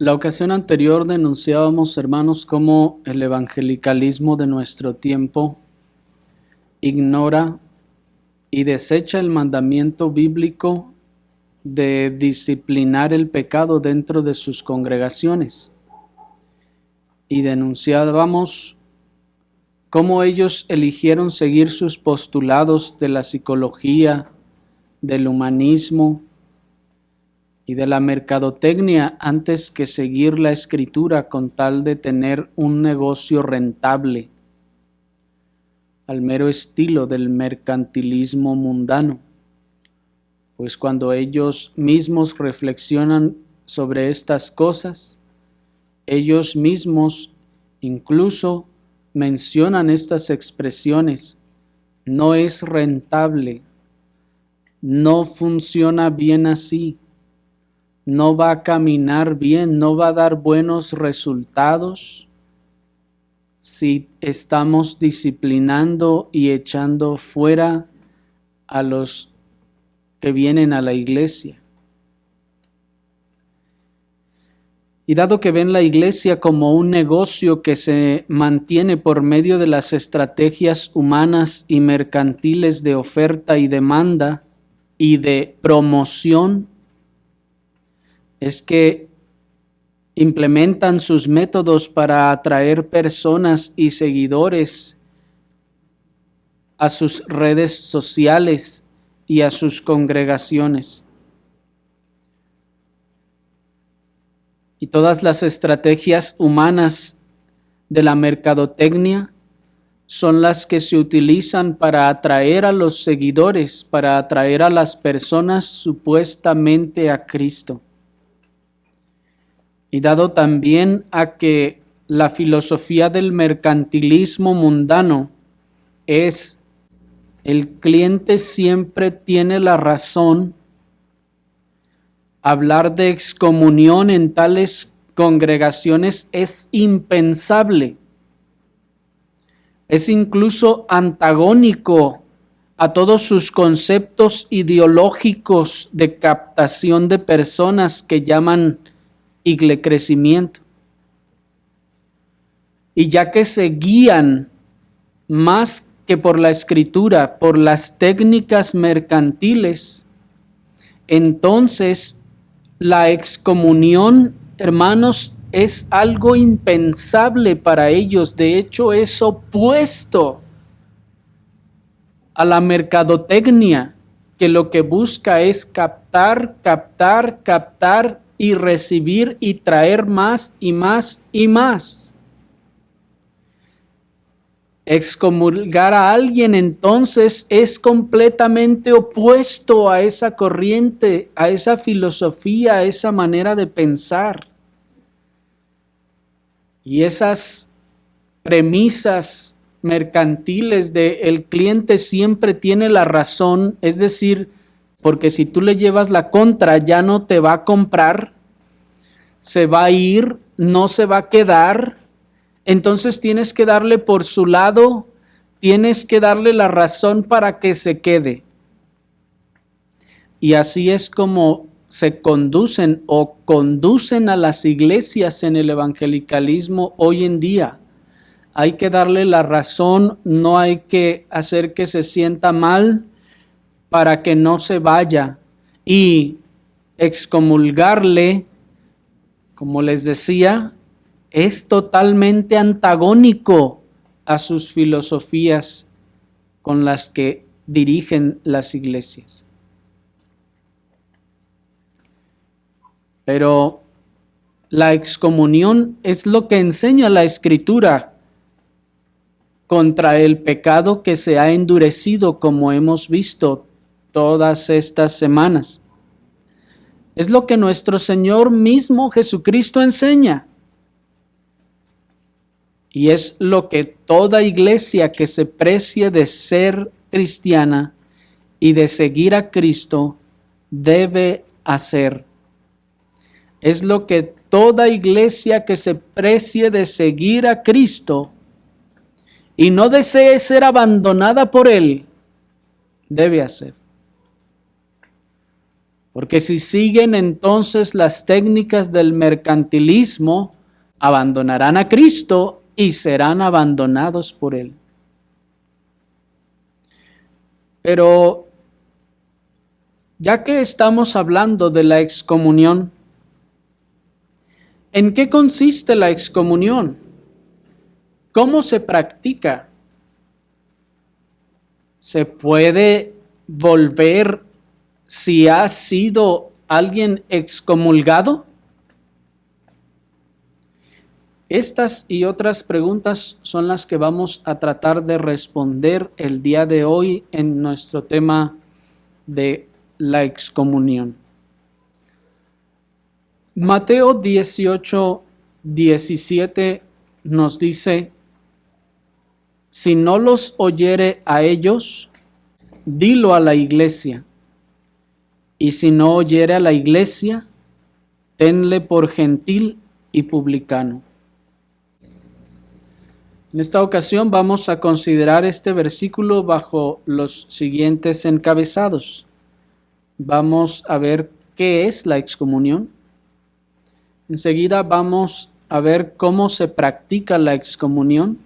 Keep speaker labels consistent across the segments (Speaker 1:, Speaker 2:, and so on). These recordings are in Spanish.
Speaker 1: La ocasión anterior denunciábamos, hermanos, cómo el evangelicalismo de nuestro tiempo ignora y desecha el mandamiento bíblico de disciplinar el pecado dentro de sus congregaciones. Y denunciábamos cómo ellos eligieron seguir sus postulados de la psicología, del humanismo y de la mercadotecnia antes que seguir la escritura con tal de tener un negocio rentable, al mero estilo del mercantilismo mundano. Pues cuando ellos mismos reflexionan sobre estas cosas, ellos mismos incluso mencionan estas expresiones: no es rentable, no funciona bien así, no va a caminar bien, no va a dar buenos resultados si estamos disciplinando y echando fuera a los que vienen a la iglesia. Y dado que ven la iglesia como un negocio que se mantiene por medio de las estrategias humanas y mercantiles de oferta y demanda y de promoción, es que implementan sus métodos para atraer personas y seguidores a sus redes sociales y a sus congregaciones. Y todas las estrategias humanas de la mercadotecnia son las que se utilizan para atraer a los seguidores, para atraer a las personas supuestamente a Cristo. Y dado también a que la filosofía del mercantilismo mundano es el cliente siempre tiene la razón, hablar de excomunión en tales congregaciones es impensable. Es incluso antagónico a todos sus conceptos ideológicos de captación de personas que llaman crecimiento. Y ya que se guían más que por la escritura, por las técnicas mercantiles, entonces la excomunión, hermanos, es algo impensable para ellos. De hecho, es opuesto a la mercadotecnia, que lo que busca es captar y recibir y traer más y más y más. Excomulgar a alguien entonces es completamente opuesto a esa corriente, a esa filosofía, a esa manera de pensar. Y esas premisas mercantiles de el cliente siempre tiene la razón, es decir, porque si tú le llevas la contra ya no te va a comprar, se va a ir, no se va a quedar. Entonces tienes que darle por su lado, tienes que darle la razón para que se quede. Y así es como se conducen a las iglesias en el evangelicalismo hoy en día. Hay que darle la razón, no hay que hacer que se sienta mal para que no se vaya. Y excomulgarle, como les decía, es totalmente antagónico a sus filosofías con las que dirigen las iglesias. Pero la excomunión es lo que enseña la Escritura contra el pecado que se ha endurecido, como hemos visto todas estas semanas. Es lo que nuestro Señor mismo Jesucristo enseña. Y es lo que toda iglesia que se precie de ser cristiana y de seguir a Cristo debe hacer. Es lo que toda iglesia que se precie de seguir a Cristo y no desee ser abandonada por Él, debe hacer. Porque si siguen entonces las técnicas del mercantilismo, abandonarán a Cristo y serán abandonados por Él. Pero ya que estamos hablando de la excomunión, ¿en qué consiste la excomunión? ¿Cómo se practica? ¿Se puede volver si ha sido alguien excomulgado? Estas y otras preguntas son las que vamos a tratar de responder el día de hoy en nuestro tema de la excomunión. Mateo 18, 17 nos dice: si no los oyere a ellos, dilo a la iglesia. Y si no oyere a la iglesia, tenle por gentil y publicano. En esta ocasión vamos a considerar este versículo bajo los siguientes encabezados. Vamos a ver qué es la excomunión. Enseguida vamos a ver cómo se practica la excomunión.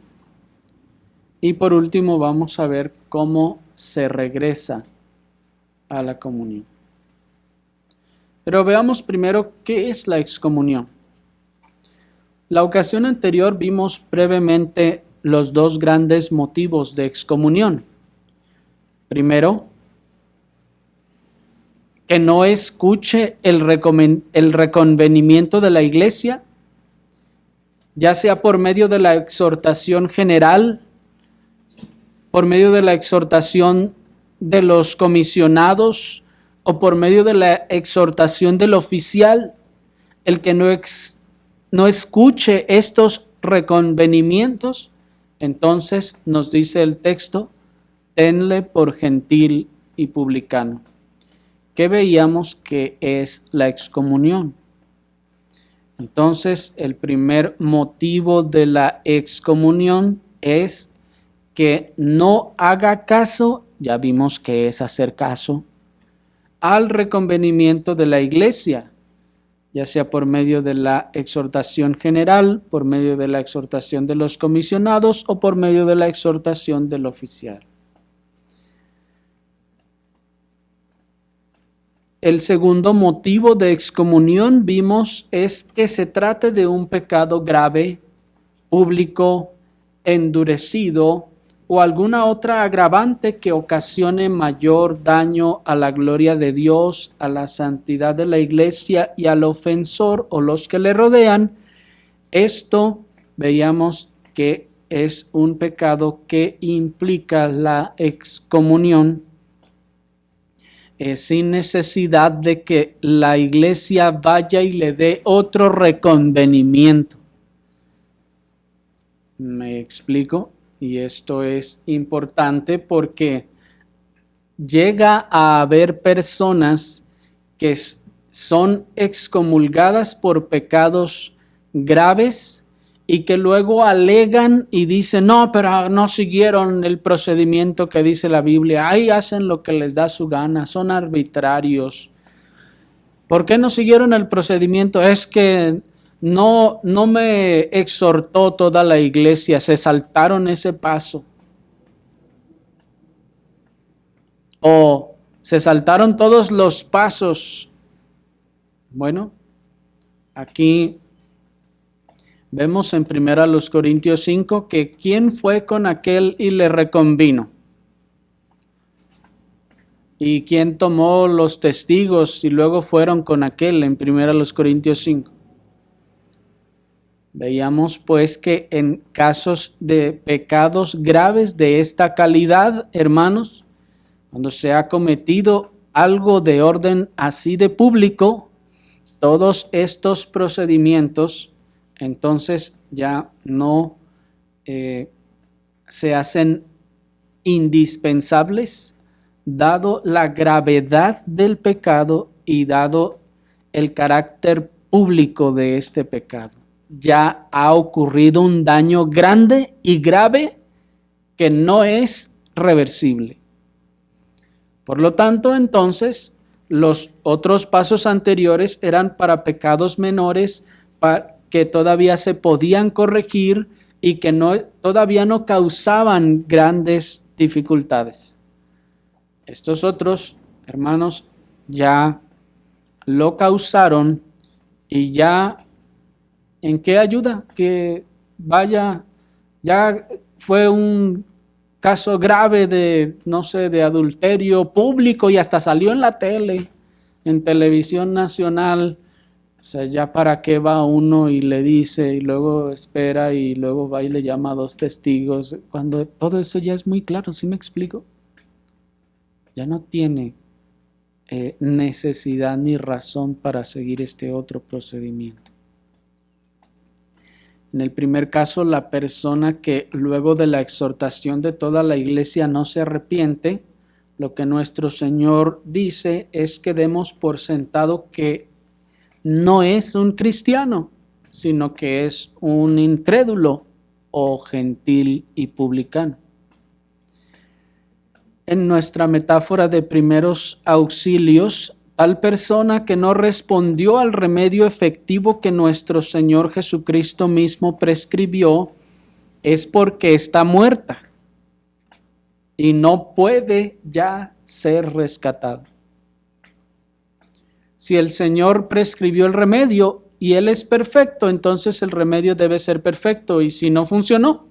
Speaker 1: Y por último vamos a ver cómo se regresa a la comunión. Pero veamos primero qué es la excomunión. La ocasión anterior vimos brevemente los dos grandes motivos de excomunión. Primero, que no escuche el reconvenimiento de la iglesia, ya sea por medio de la exhortación general, por medio de la exhortación de los comisionados o por medio de la exhortación del oficial. El que no escuche estos reconvenimientos, entonces nos dice el texto, tenle por gentil y publicano. ¿Qué veíamos que es la excomunión? Entonces, el primer motivo de la excomunión es que no haga caso, ya vimos que es hacer caso, al reconvenimiento de la iglesia, ya sea por medio de la exhortación general, por medio de la exhortación de los comisionados o por medio de la exhortación del oficial. El segundo motivo de excomunión vimos es que se trate de un pecado grave, público, endurecido o alguna otra agravante que ocasione mayor daño a la gloria de Dios, a la santidad de la iglesia y al ofensor o los que le rodean. Esto veíamos que es un pecado que implica la excomunión, sin necesidad de que la iglesia vaya y le dé otro reconvenimiento. ¿Me explico? Y esto es importante porque llega a haber personas que son excomulgadas por pecados graves y que luego alegan y dicen, no, pero no siguieron el procedimiento que dice la Biblia, ahí hacen lo que les da su gana, son arbitrarios. ¿Por qué no siguieron el procedimiento? Es que no me exhortó toda la iglesia, se saltaron ese paso. O se saltaron todos los pasos. Bueno, aquí vemos en 1 Corintios 5 que ¿quién fue con aquel y le reconvino? ¿Y quién tomó los testigos y luego fueron con aquel en 1 Corintios 5? Veíamos pues que en casos de pecados graves de esta calidad, hermanos, cuando se ha cometido algo de orden así de público, todos estos procedimientos entonces ya no se hacen indispensables, dado la gravedad del pecado y dado el carácter público de este pecado. Ya ha ocurrido un daño grande y grave que no es reversible. Por lo tanto, entonces, Los otros pasos anteriores eran para pecados menores que todavía se podían corregir y que todavía no causaban grandes dificultades. Estos otros, hermanos, ya lo causaron y ya, ¿en qué ayuda? Que vaya, ya fue un caso grave de, no sé, de adulterio público y hasta salió en la tele, en televisión nacional. O sea, ya para qué va uno y le dice y luego espera y luego va y le llama a 2 testigos, cuando todo eso ya es muy claro, ¿sí me explico? Ya no tiene necesidad ni razón para seguir este otro procedimiento. En el primer caso, la persona que luego de la exhortación de toda la iglesia no se arrepiente, lo que nuestro Señor dice es que demos por sentado que no es un cristiano, sino que es un incrédulo o gentil y publicano. En nuestra metáfora de primeros auxilios, tal persona que no respondió al remedio efectivo que nuestro Señor Jesucristo mismo prescribió es porque está muerta y no puede ya ser rescatada. Si el Señor prescribió el remedio y Él es perfecto, entonces el remedio debe ser perfecto, y si no funcionó,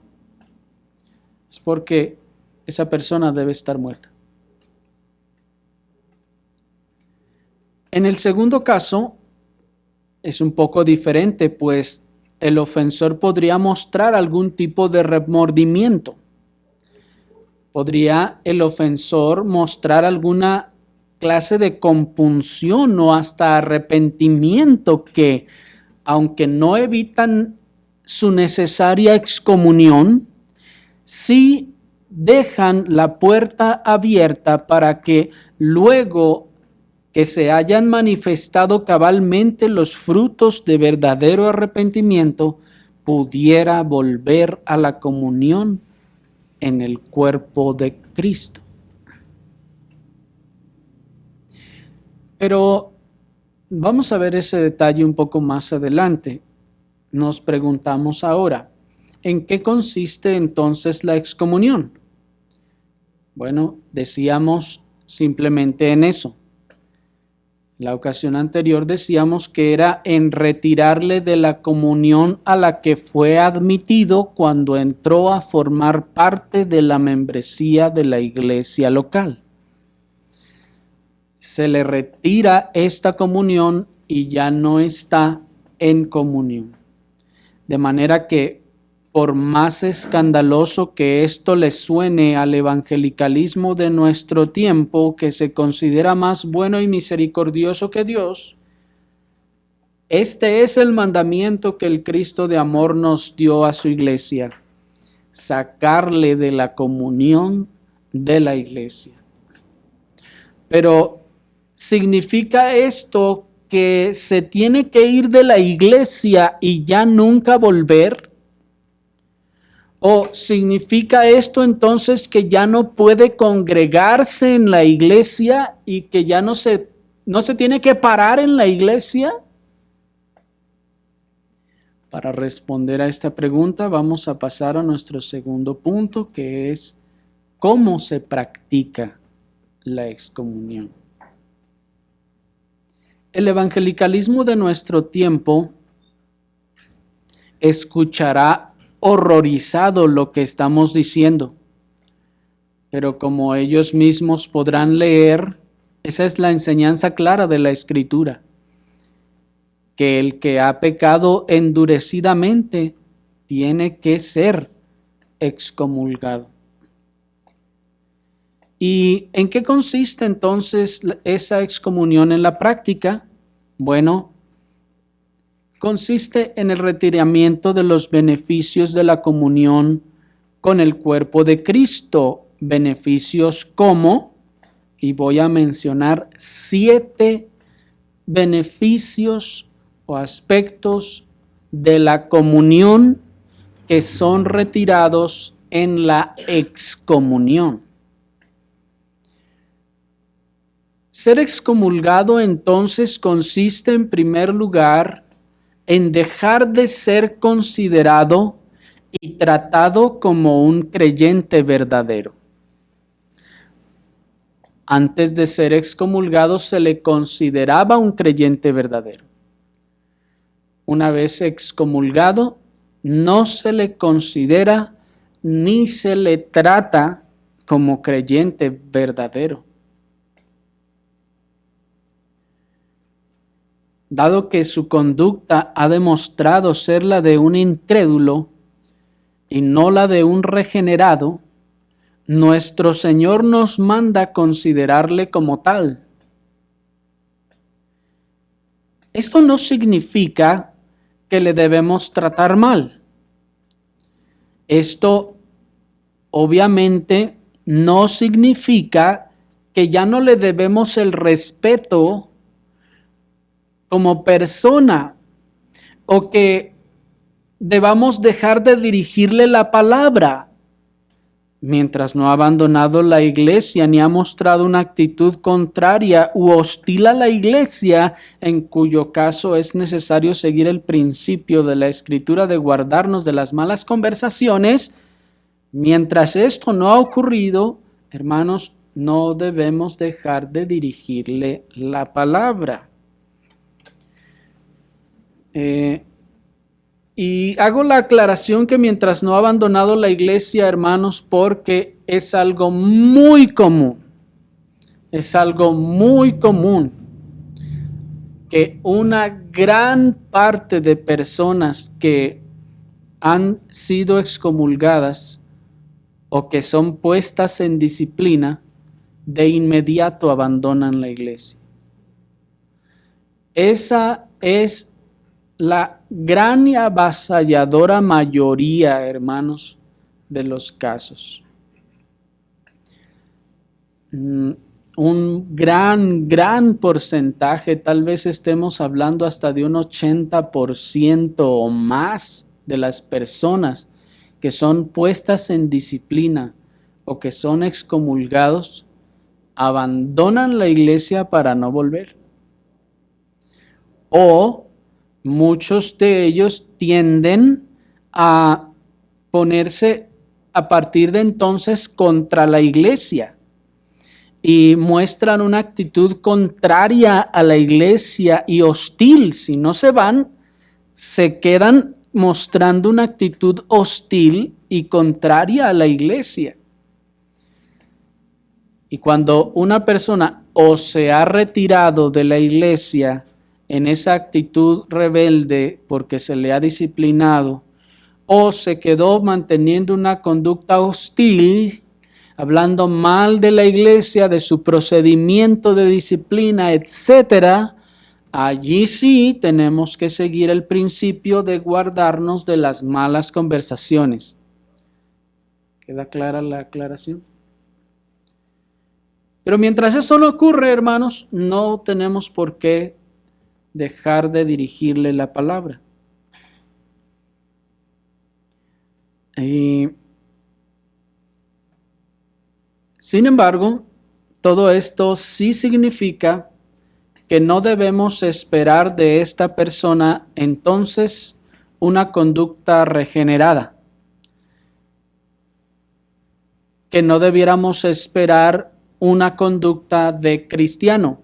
Speaker 1: es porque esa persona debe estar muerta. En el segundo caso, es un poco diferente, pues el ofensor podría mostrar algún tipo de remordimiento. Podría el ofensor mostrar alguna clase de compunción o hasta arrepentimiento que, aunque no evitan su necesaria excomunión, sí dejan la puerta abierta para que luego que se hayan manifestado cabalmente los frutos de verdadero arrepentimiento, pudiera volver a la comunión en el cuerpo de Cristo. Pero vamos a ver ese detalle un poco más adelante. Nos preguntamos ahora, ¿en qué consiste entonces la excomunión? Bueno, decíamos simplemente en eso. La ocasión anterior decíamos que era en retirarle de la comunión a la que fue admitido cuando entró a formar parte de la membresía de la iglesia local. Se le retira esta comunión y ya no está en comunión. De manera que, por más escandaloso que esto le suene al evangelicalismo de nuestro tiempo, que se considera más bueno y misericordioso que Dios, este es el mandamiento que el Cristo de amor nos dio a su iglesia: sacarle de la comunión de la iglesia. Pero ¿significa esto que se tiene que ir de la iglesia y ya nunca volver? ¿O significa esto entonces que ya no puede congregarse en la iglesia y que ya no se tiene que parar en la iglesia? Para responder a esta pregunta vamos a pasar a nuestro segundo punto, que es cómo se practica la excomunión. El evangelicalismo de nuestro tiempo escuchará horrorizado lo que estamos diciendo, pero como ellos mismos podrán leer, esa es la enseñanza clara de la Escritura, que el que ha pecado endurecidamente tiene que ser excomulgado. ¿Y en qué consiste entonces esa excomunión en la práctica? Bueno, consiste en el retiramiento de los beneficios de la comunión con el cuerpo de Cristo, beneficios como, y voy a mencionar 7 beneficios o aspectos de la comunión que son retirados en la excomunión. Ser excomulgado entonces consiste en primer lugar en dejar de ser considerado y tratado como un creyente verdadero. Antes de ser excomulgado se le consideraba un creyente verdadero. Una vez excomulgado, no se le considera ni se le trata como creyente verdadero. Dado que su conducta ha demostrado ser la de un incrédulo y no la de un regenerado, nuestro Señor nos manda considerarle como tal. Esto no significa que le debemos tratar mal. Esto obviamente no significa que ya no le debemos el respeto como persona o que debamos dejar de dirigirle la palabra mientras no ha abandonado la iglesia ni ha mostrado una actitud contraria u hostil a la iglesia, en cuyo caso es necesario seguir el principio de la Escritura de guardarnos de las malas conversaciones. Mientras esto no ha ocurrido, hermanos, no debemos dejar de dirigirle la palabra. Y hago la aclaración que mientras no ha abandonado la iglesia, hermanos, porque es algo muy común que una gran parte de personas que han sido excomulgadas o que son puestas en disciplina, de inmediato abandonan la iglesia. Esa es la gran y avasalladora mayoría, hermanos, de los casos. Un gran porcentaje, tal vez estemos hablando hasta de un 80% o más de las personas que son puestas en disciplina o que son excomulgados, abandonan la iglesia para no volver. O muchos de ellos tienden a ponerse a partir de entonces contra la iglesia y muestran una actitud contraria a la iglesia y hostil. Si no se van, se quedan mostrando una actitud hostil y contraria a la iglesia. Y cuando una persona o se ha retirado de la iglesia en esa actitud rebelde porque se le ha disciplinado, o se quedó manteniendo una conducta hostil, hablando mal de la iglesia, de su procedimiento de disciplina, etcétera, allí sí tenemos que seguir el principio de guardarnos de las malas conversaciones. ¿Queda clara la aclaración? Pero mientras esto no ocurre, hermanos, no tenemos por qué dejar de dirigirle la palabra. Sin embargo, todo esto sí significa que no debemos esperar de esta persona entonces una conducta regenerada, que no debiéramos esperar una conducta de cristiano,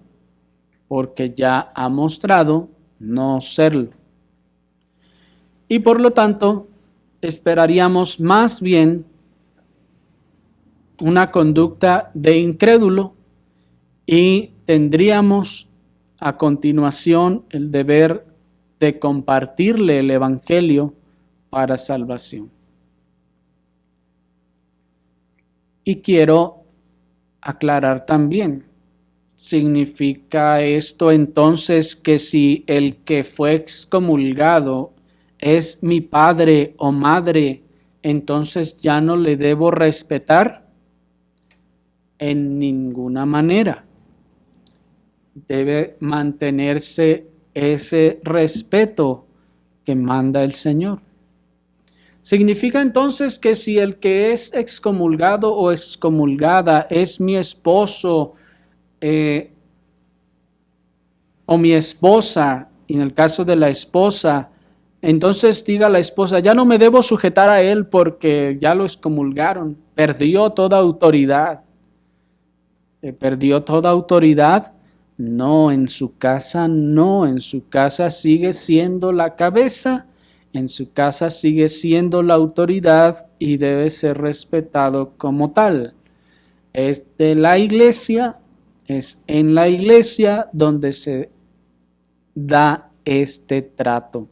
Speaker 1: porque ya ha mostrado no serlo. Y por lo tanto, esperaríamos más bien una conducta de incrédulo y tendríamos a continuación el deber de compartirle el evangelio para salvación. Y quiero aclarar también, ¿significa esto entonces que si el que fue excomulgado es mi padre o madre, entonces ya no le debo respetar? En ninguna manera. Debe mantenerse ese respeto que manda el Señor. ¿Significa entonces que si el que es excomulgado o excomulgada es mi esposo, o mi esposa, y en el caso de la esposa, entonces diga la esposa, ya no me debo sujetar a él porque ya lo excomulgaron, perdió toda autoridad. ¿Perdió toda autoridad? No, en su casa no, en su casa sigue siendo la cabeza, en su casa sigue siendo la autoridad y debe ser respetado como tal. Es de la iglesia, es en la iglesia donde se da este trato.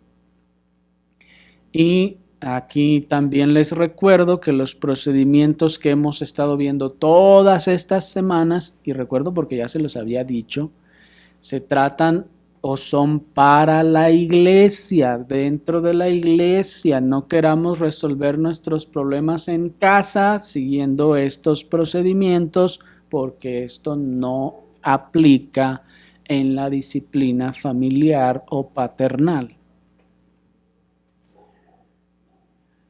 Speaker 1: Y aquí también les recuerdo que los procedimientos que hemos estado viendo todas estas semanas, y recuerdo porque ya se los había dicho, se tratan o son para la iglesia, dentro de la iglesia. No queramos resolver nuestros problemas en casa siguiendo estos procedimientos porque esto no aplica en la disciplina familiar o paternal.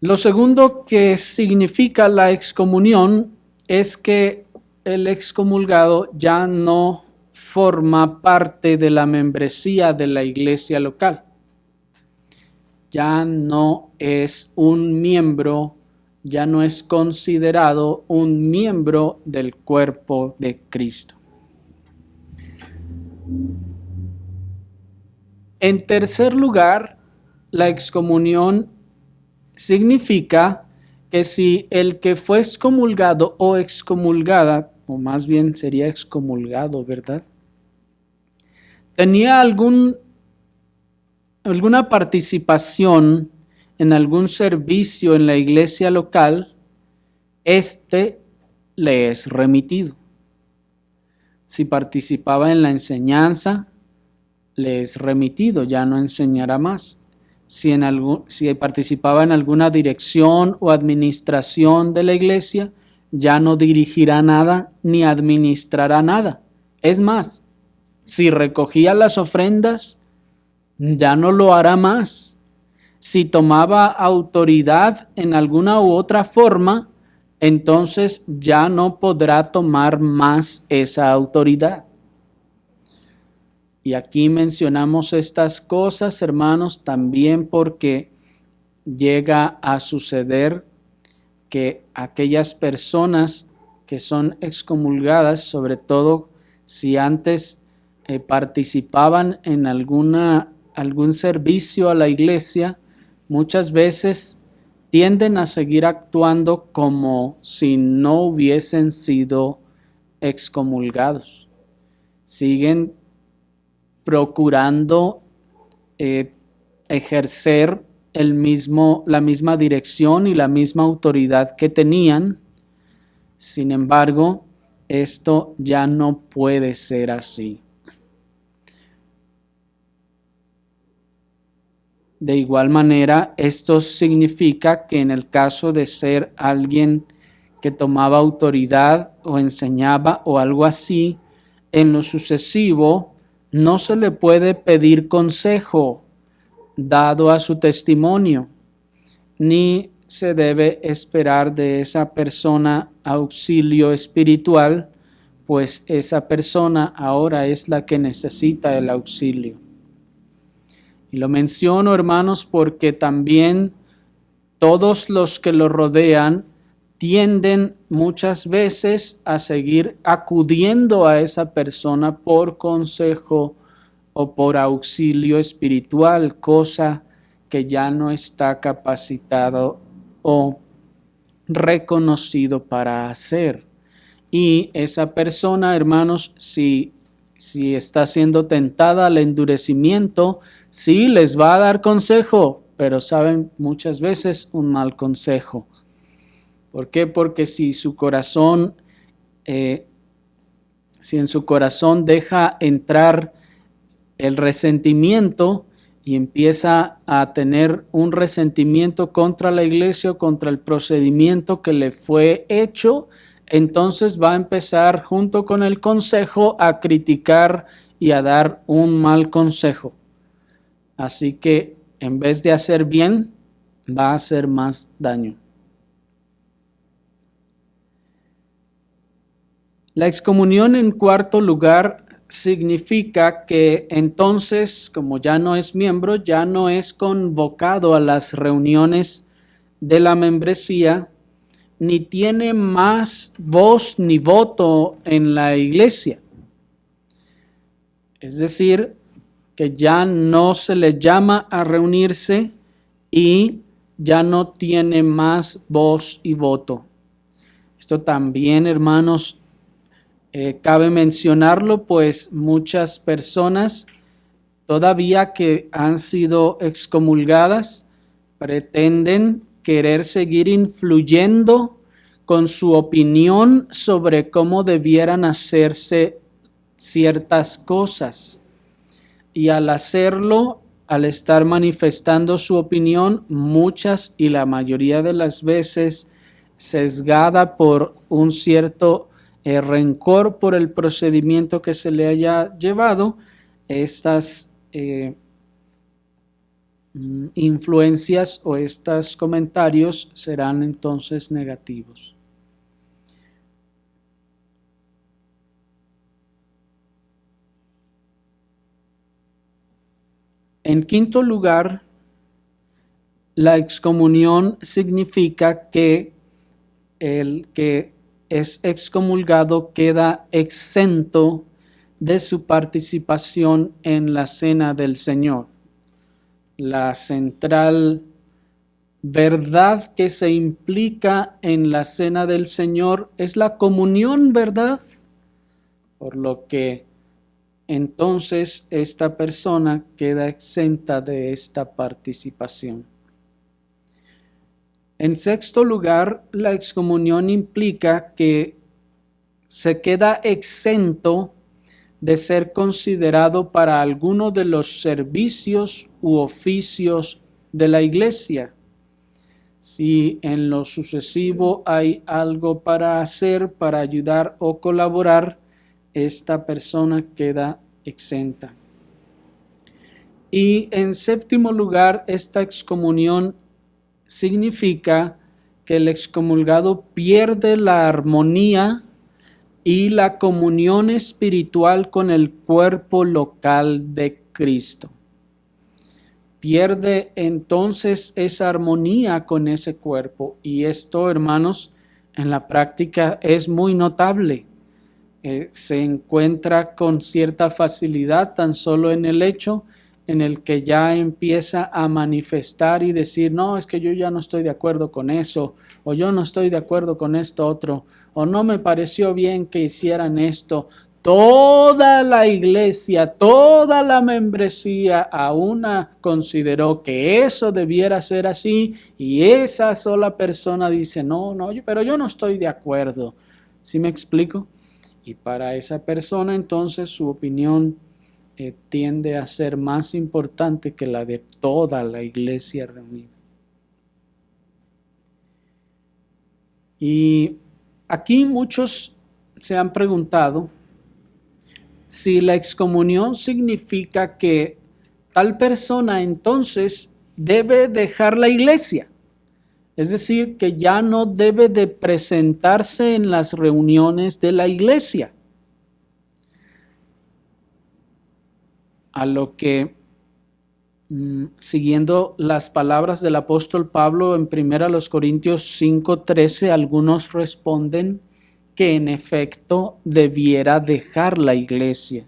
Speaker 1: Lo segundo que significa la excomunión es que el excomulgado ya no forma parte de la membresía de la iglesia local. Ya no es un miembro, ya no es considerado un miembro del cuerpo de Cristo. En tercer lugar, la excomunión significa que si el que fue excomulgado o excomulgada, o más bien sería excomulgado, ¿verdad? Tenía alguna participación en algún servicio en la iglesia local, este le es remitido. Si participaba en la enseñanza, le es remitido, ya no enseñará más. Si participaba en alguna dirección o administración de la iglesia, ya no dirigirá nada ni administrará nada. Es más, si recogía las ofrendas, ya no lo hará más. Si tomaba autoridad en alguna u otra forma, entonces ya no podrá tomar más esa autoridad. Y aquí mencionamos estas cosas, hermanos, también porque llega a suceder que aquellas personas que son excomulgadas, sobre todo si antes participaban en algún servicio a la iglesia, muchas veces tienden a seguir actuando como si no hubiesen sido excomulgados. Siguen procurando ejercer la misma dirección y la misma autoridad que tenían. Sin embargo, esto ya no puede ser así. De igual manera, esto significa que en el caso de ser alguien que tomaba autoridad o enseñaba o algo así, en lo sucesivo no se le puede pedir consejo dado a su testimonio, ni se debe esperar de esa persona auxilio espiritual, pues esa persona ahora es la que necesita el auxilio. Y lo menciono, hermanos, porque también todos los que lo rodean tienden muchas veces a seguir acudiendo a esa persona por consejo o por auxilio espiritual, cosa que ya no está capacitado o reconocido para hacer. Y esa persona, hermanos, si está siendo tentada al endurecimiento, sí les va a dar consejo, pero saben, muchas veces un mal consejo. ¿Por qué? Porque si en su corazón deja entrar el resentimiento y empieza a tener un resentimiento contra la iglesia o contra el procedimiento que le fue hecho, entonces va a empezar junto con el consejo a criticar y a dar un mal consejo. Así que en vez de hacer bien, va a hacer más daño. La excomunión, en cuarto lugar, significa que entonces, como ya no es miembro, ya no es convocado a las reuniones de la membresía, ni tiene más voz ni voto en la iglesia. Es decir, que ya no se le llama a reunirse y ya no tiene más voz y voto. Esto también, hermanos, cabe mencionarlo, pues muchas personas todavía que han sido excomulgadas pretenden querer seguir influyendo con su opinión sobre cómo debieran hacerse ciertas cosas. Y al hacerlo, al estar manifestando su opinión, muchas y la mayoría de las veces sesgada por un cierto rencor por el procedimiento que se le haya llevado, estas influencias o estos comentarios serán entonces negativos. En quinto lugar, la excomunión significa que el que es excomulgado queda exento de su participación en la cena del Señor. La central verdad que se implica en la cena del Señor es la comunión, ¿verdad? Por lo que entonces esta persona queda exenta de esta participación. En sexto lugar, la excomunión implica que se queda exento de ser considerado para alguno de los servicios u oficios de la iglesia. Si en lo sucesivo hay algo para hacer, para ayudar o colaborar, esta persona queda exenta. Y en séptimo lugar, esta excomunión significa que el excomulgado pierde la armonía y la comunión espiritual con el cuerpo local de Cristo. Pierde entonces esa armonía con ese cuerpo, y esto, hermanos, en la práctica es muy notable. Se encuentra con cierta facilidad tan solo en el hecho en el que ya empieza a manifestar y decir, no, es que yo ya no estoy de acuerdo con eso, o yo no estoy de acuerdo con esto otro, o no me pareció bien que hicieran esto. Toda la iglesia, toda la membresía a una consideró que eso debiera ser así, y esa sola persona dice, no, pero yo no estoy de acuerdo. ¿Sí me explico? Y para esa persona entonces su opinión tiende a ser más importante que la de toda la iglesia reunida. Y aquí muchos se han preguntado si la excomunión significa que tal persona entonces debe dejar la iglesia. Es decir, que ya no debe de presentarse en las reuniones de la iglesia. A lo que, siguiendo las palabras del apóstol Pablo en 1 Corintios 5:13, algunos responden que en efecto debiera dejar la iglesia.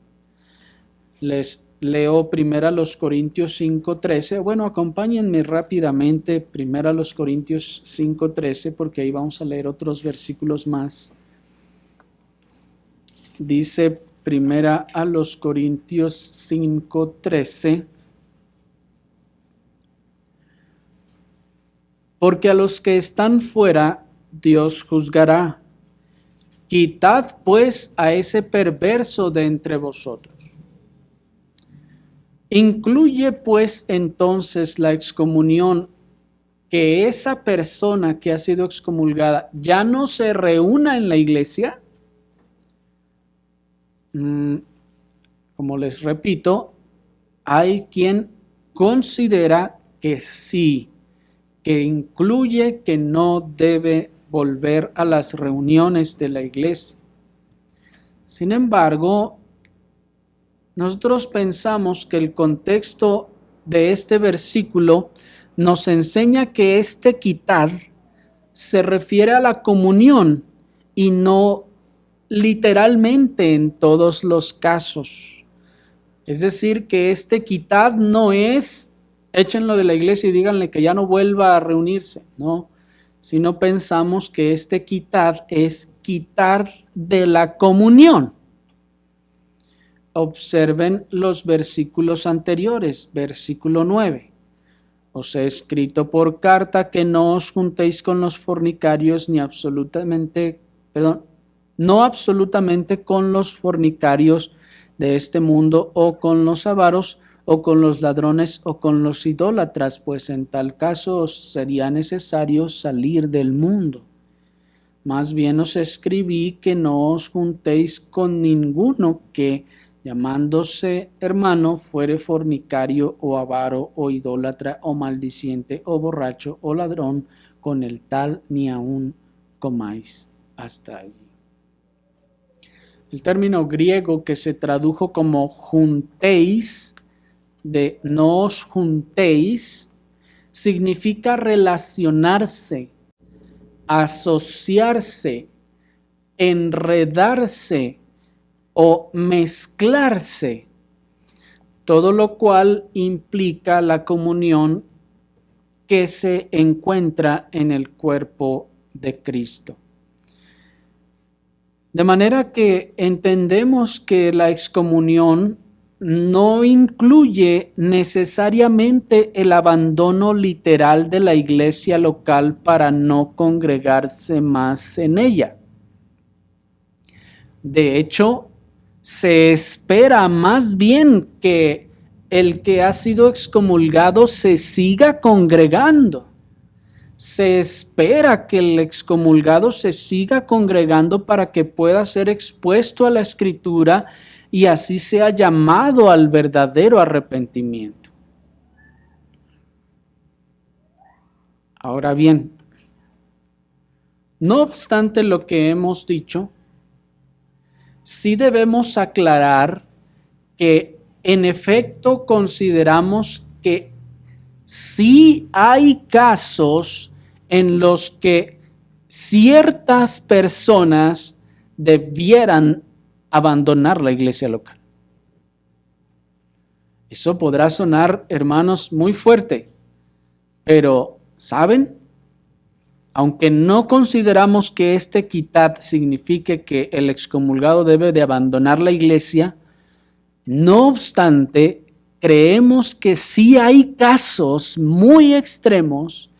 Speaker 1: Les leo 1 Corintios 5:13. Bueno, acompáñenme rápidamente 1 Corintios 5:13 porque ahí vamos a leer otros versículos más. Dice 1 Corintios 5:13. Porque a los que están fuera Dios juzgará. Quitad pues a ese perverso de entre vosotros. ¿Incluye pues entonces la excomunión que esa persona que ha sido excomulgada ya no se reúna en la iglesia? Como les repito, hay quien considera que sí, que incluye que no debe volver a las reuniones de la iglesia. Sin embargo, nosotros pensamos que el contexto de este versículo nos enseña que este quitar se refiere a la comunión y no literalmente en todos los casos. Es decir, que este quitad no es échenlo de la iglesia y díganle que ya no vuelva a reunirse, no, sino pensamos que este quitar es quitar de la comunión. Observen los versículos anteriores, versículo 9. Os he escrito por carta que no os juntéis con los fornicarios no absolutamente con los fornicarios de este mundo o con los avaros o con los ladrones o con los idólatras, pues en tal caso os sería necesario salir del mundo. Más bien os escribí que no os juntéis con ninguno que, llamándose hermano, fuere fornicario o avaro o idólatra o maldiciente o borracho o ladrón, con el tal ni aun comáis. Hasta allí. El término griego que se tradujo como juntéis, de no os juntéis, significa relacionarse, asociarse, enredarse o mezclarse, todo lo cual implica la comunión que se encuentra en el cuerpo de Cristo. De manera que entendemos que la excomunión no incluye necesariamente el abandono literal de la iglesia local para no congregarse más en ella. De hecho, se espera más bien que el que ha sido excomulgado se siga congregando. Se espera que el excomulgado se siga congregando para que pueda ser expuesto a la Escritura y así sea llamado al verdadero arrepentimiento. Ahora bien, no obstante lo que hemos dicho, sí debemos aclarar que en efecto consideramos que sí hay casos en los que ciertas personas debieran abandonar la iglesia local. Eso podrá sonar, hermanos, muy fuerte, pero ¿saben? Aunque no consideramos que este quitad signifique que el excomulgado debe de abandonar la iglesia, no obstante, creemos que sí hay casos muy extremos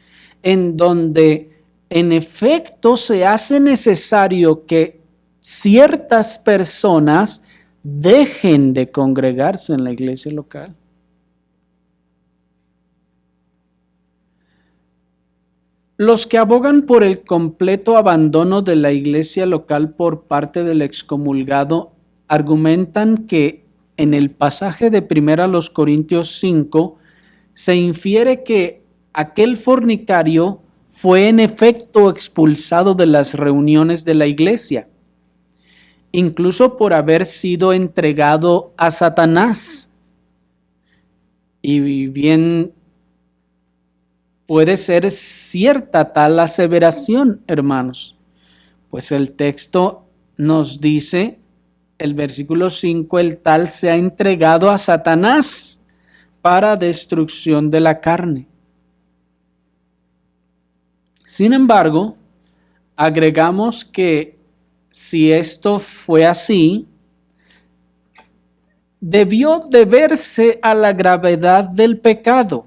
Speaker 1: en donde en efecto se hace necesario que ciertas personas dejen de congregarse en la iglesia local. Los que abogan por el completo abandono de la iglesia local por parte del excomulgado argumentan que en el pasaje de 1 Corintios 5 se infiere que aquel fornicario fue en efecto expulsado de las reuniones de la iglesia, incluso por haber sido entregado a Satanás. Y bien, puede ser cierta tal aseveración, hermanos, pues el texto nos dice, el versículo 5, el tal se ha entregado a Satanás para destrucción de la carne. Sin embargo, agregamos que si esto fue así, debió deberse a la gravedad del pecado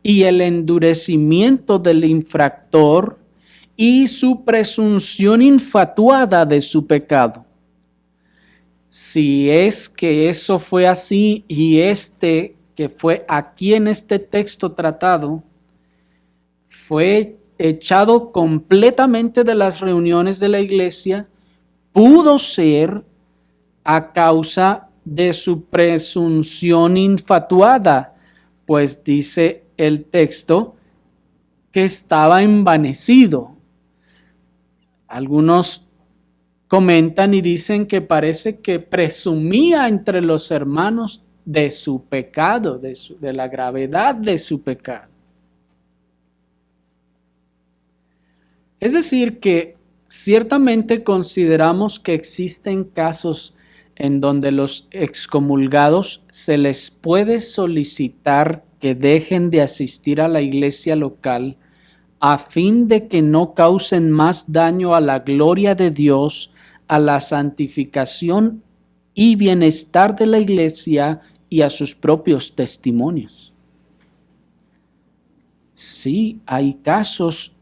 Speaker 1: y el endurecimiento del infractor y su presunción infatuada de su pecado. Si es que eso fue así y que fue aquí en este texto tratado, fue echado completamente de las reuniones de la iglesia, pudo ser a causa de su presunción infatuada, pues dice el texto que estaba envanecido. Algunos comentan y dicen que parece que presumía entre los hermanos de su pecado, de la gravedad de su pecado. Es decir, que ciertamente consideramos que existen casos en donde los excomulgados se les puede solicitar que dejen de asistir a la iglesia local a fin de que no causen más daño a la gloria de Dios, a la santificación y bienestar de la iglesia y a sus propios testimonios. Sí, hay casos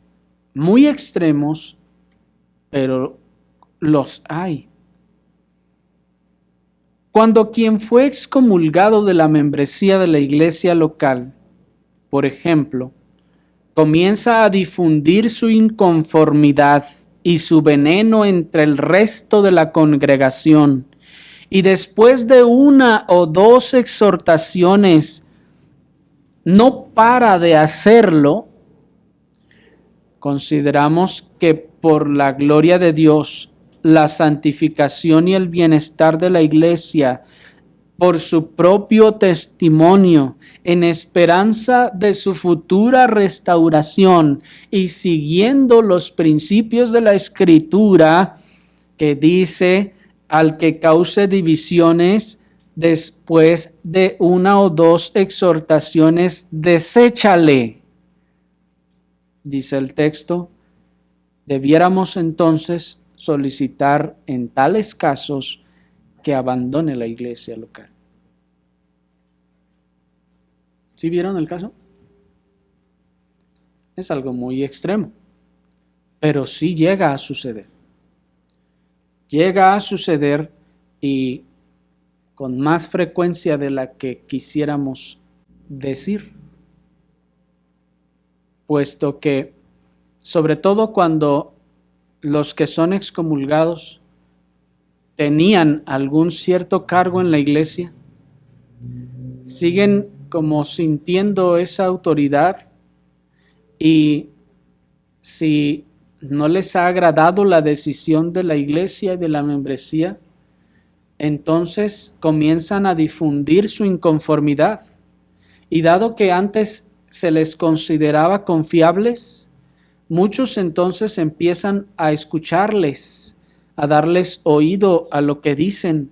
Speaker 1: muy extremos, pero los hay. Cuando quien fue excomulgado de la membresía de la iglesia local, por ejemplo, comienza a difundir su inconformidad y su veneno entre el resto de la congregación, y después de una o dos exhortaciones no para de hacerlo, consideramos que por la gloria de Dios, la santificación y el bienestar de la iglesia, por su propio testimonio, en esperanza de su futura restauración y siguiendo los principios de la Escritura que dice: al que cause divisiones después de una o dos exhortaciones, deséchale. Dice el texto, debiéramos entonces solicitar en tales casos que abandone la iglesia local. ¿Sí vieron el caso? Es algo muy extremo, pero sí llega a suceder. Llega a suceder y con más frecuencia de la que quisiéramos decir, puesto que, sobre todo cuando los que son excomulgados tenían algún cierto cargo en la iglesia, siguen como sintiendo esa autoridad, y si no les ha agradado la decisión de la iglesia y de la membresía, entonces comienzan a difundir su inconformidad. Y dado que antes se les consideraba confiables, muchos entonces empiezan a escucharles, a darles oído a lo que dicen,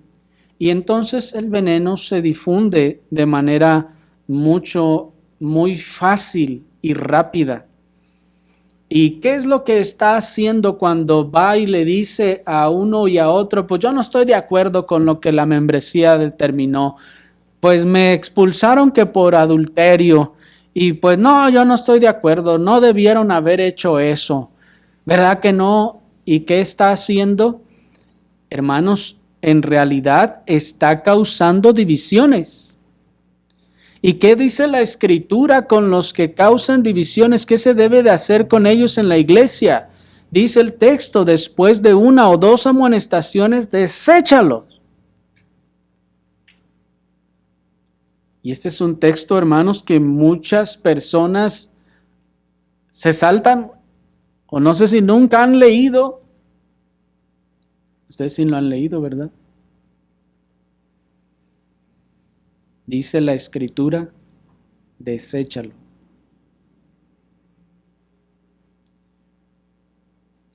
Speaker 1: y entonces el veneno se difunde de manera muy fácil y rápida. ¿Y qué es lo que está haciendo cuando va y le dice a uno y a otro: pues yo no estoy de acuerdo con lo que la membresía determinó, pues me expulsaron que por adulterio, y pues no, yo no estoy de acuerdo, no debieron haber hecho eso, ¿verdad que no? ¿Y qué está haciendo? Hermanos, en realidad está causando divisiones. ¿Y qué dice la Escritura con los que causan divisiones? ¿Qué se debe de hacer con ellos en la iglesia? Dice el texto: después de una o dos amonestaciones, deséchalos. Y este es un texto, hermanos, que muchas personas se saltan, o no sé si nunca han leído. Ustedes sí lo han leído, ¿verdad? Dice la Escritura: deséchalo.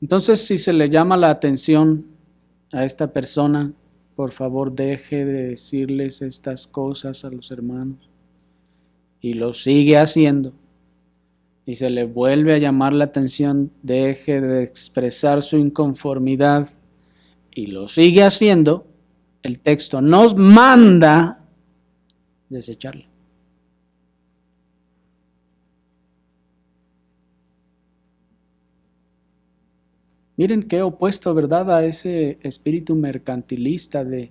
Speaker 1: Entonces, si se le llama la atención a esta persona, por favor deje de decirles estas cosas a los hermanos, y lo sigue haciendo, y se le vuelve a llamar la atención, deje de expresar su inconformidad, y lo sigue haciendo, el texto nos manda desecharlo. Miren qué opuesto, ¿verdad?, a ese espíritu mercantilista de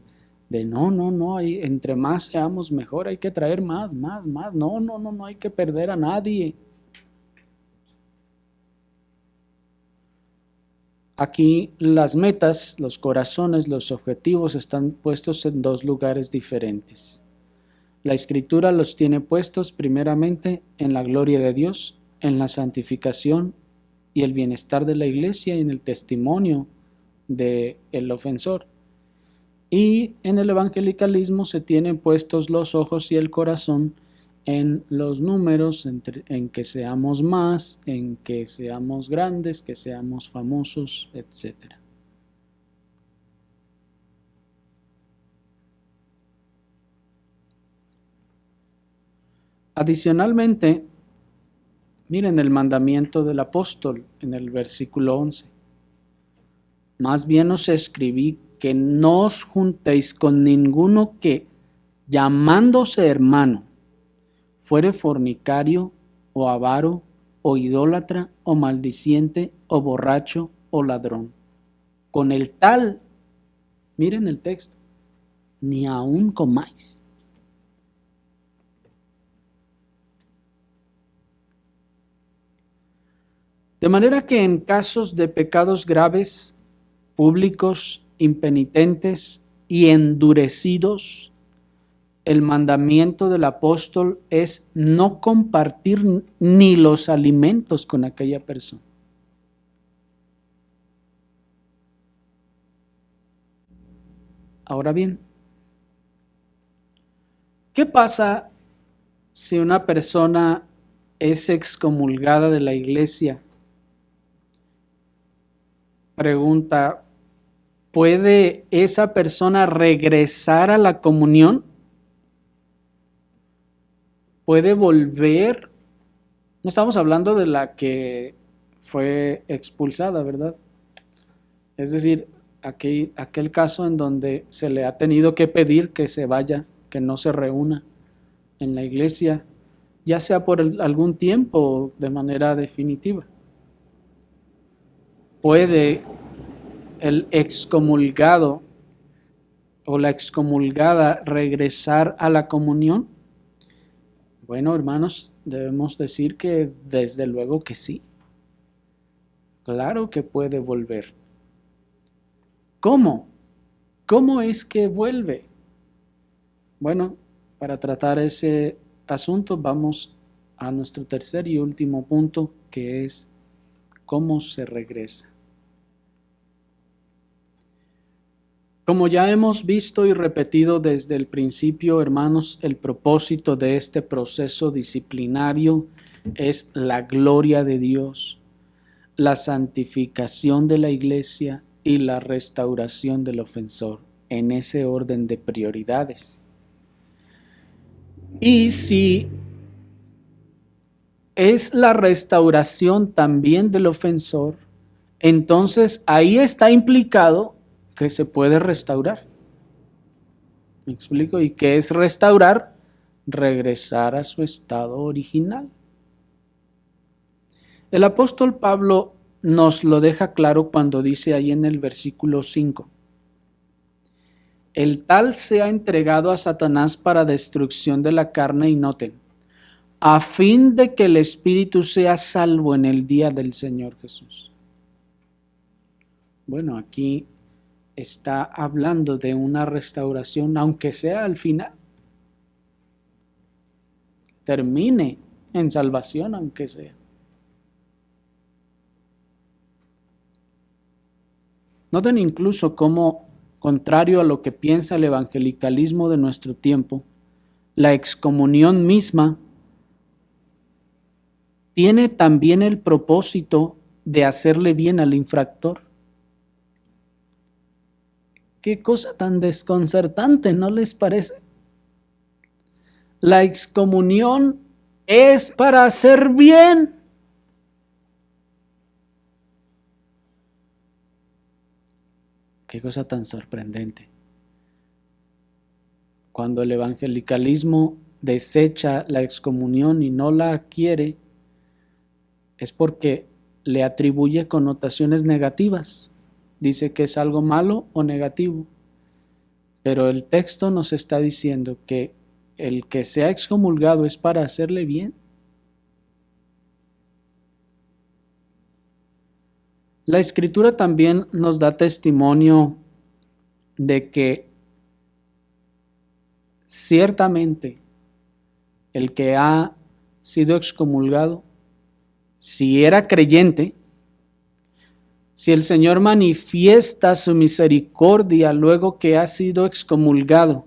Speaker 1: no, entre más seamos mejor, hay que traer más, no hay que perder a nadie. Aquí las metas, los corazones, los objetivos están puestos en dos lugares diferentes. La Escritura los tiene puestos primeramente en la gloria de Dios, en la santificación y el bienestar de la iglesia y en el testimonio del ofensor. Y en el evangelicalismo se tienen puestos los ojos y el corazón en los números, en que seamos más, en que seamos grandes, que seamos famosos, etc. Adicionalmente, miren el mandamiento del apóstol en el versículo 11. Más bien os escribí que no os juntéis con ninguno que, llamándose hermano, fuere fornicario, o avaro, o idólatra, o maldiciente, o borracho, o ladrón. Con el tal, miren el texto, ni aun comáis. De manera que en casos de pecados graves, públicos, impenitentes y endurecidos, el mandamiento del apóstol es no compartir ni los alimentos con aquella persona. Ahora bien, ¿qué pasa si una persona es excomulgada de la iglesia? Pregunta, ¿puede esa persona regresar a la comunión? ¿Puede volver? No estamos hablando de la que fue expulsada, ¿verdad? Es decir, aquel caso en donde se le ha tenido que pedir que se vaya, que no se reúna en la iglesia, ya sea por algún tiempo o de manera definitiva. ¿Puede el excomulgado o la excomulgada regresar a la comunión? Bueno, hermanos, debemos decir que desde luego que sí. Claro que puede volver. ¿Cómo? ¿Cómo es que vuelve? Bueno, para tratar ese asunto vamos a nuestro tercer y último punto, que es cómo se regresa. Como ya hemos visto y repetido desde el principio, hermanos, el propósito de este proceso disciplinario es la gloria de Dios, la santificación de la iglesia y la restauración del ofensor, en ese orden de prioridades. Y si es la restauración también del ofensor, entonces ahí está implicado que se puede restaurar. ¿Me explico? ¿Y qué es restaurar? Regresar a su estado original. El apóstol Pablo nos lo deja claro cuando dice ahí en el versículo 5. El tal sea entregado a Satanás para destrucción de la carne, y noten, a fin de que el espíritu sea salvo en el día del Señor Jesús. Bueno, aquí está hablando de una restauración, aunque sea al final. Termine en salvación, aunque sea. Noten incluso cómo, contrario a lo que piensa el evangelicalismo de nuestro tiempo, la excomunión misma tiene también el propósito de hacerle bien al infractor. Qué cosa tan desconcertante, ¿no les parece? La excomunión es para hacer bien. Qué cosa tan sorprendente. Cuando el evangelicalismo desecha la excomunión y no la quiere, es porque le atribuye connotaciones negativas. Dice que es algo malo o negativo. Pero el texto nos está diciendo que el que sea excomulgado es para hacerle bien. La Escritura también nos da testimonio de que ciertamente el que ha sido excomulgado, si era creyente, Si el Señor manifiesta su misericordia luego que ha sido excomulgado,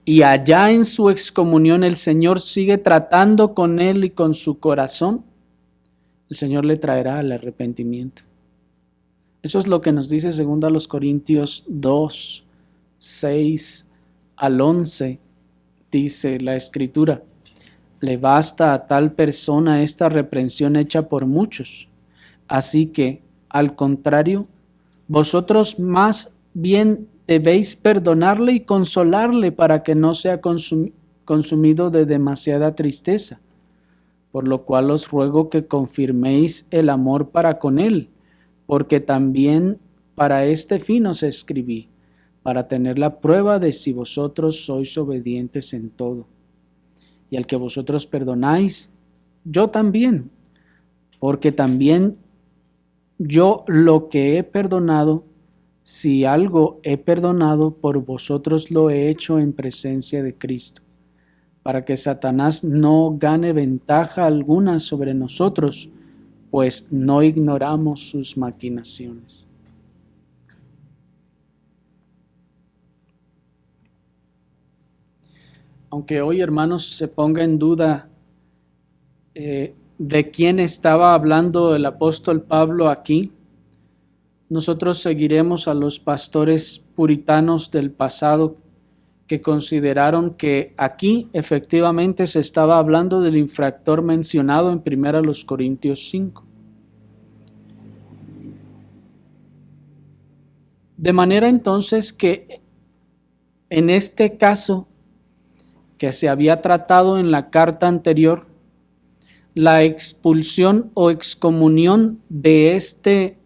Speaker 1: y allá en su excomunión el Señor sigue tratando con él y con su corazón, el Señor le traerá el arrepentimiento. Eso es lo que nos dice 2 Corintios 2, 6 al 11, dice la Escritura. Le basta a tal persona esta reprensión hecha por muchos. Así que, al contrario, vosotros más bien debéis perdonarle y consolarle para que no sea consumido de demasiada tristeza. Por lo cual os ruego que confirméis el amor para con él, porque también para este fin os escribí, para tener la prueba de si vosotros sois obedientes en todo. Y al que vosotros perdonáis, yo también, porque también yo lo que he perdonado, si algo he perdonado, por vosotros lo he hecho en presencia de Cristo, para que Satanás no gane ventaja alguna sobre nosotros, pues no ignoramos sus maquinaciones. Aunque hoy, hermanos, se ponga en duda de quién estaba hablando el apóstol Pablo aquí, nosotros seguiremos a los pastores puritanos del pasado que consideraron que aquí efectivamente se estaba hablando del infractor mencionado en 1 Corintios 5. De manera entonces que en este caso que se había tratado en la carta anterior, la expulsión o excomunión de este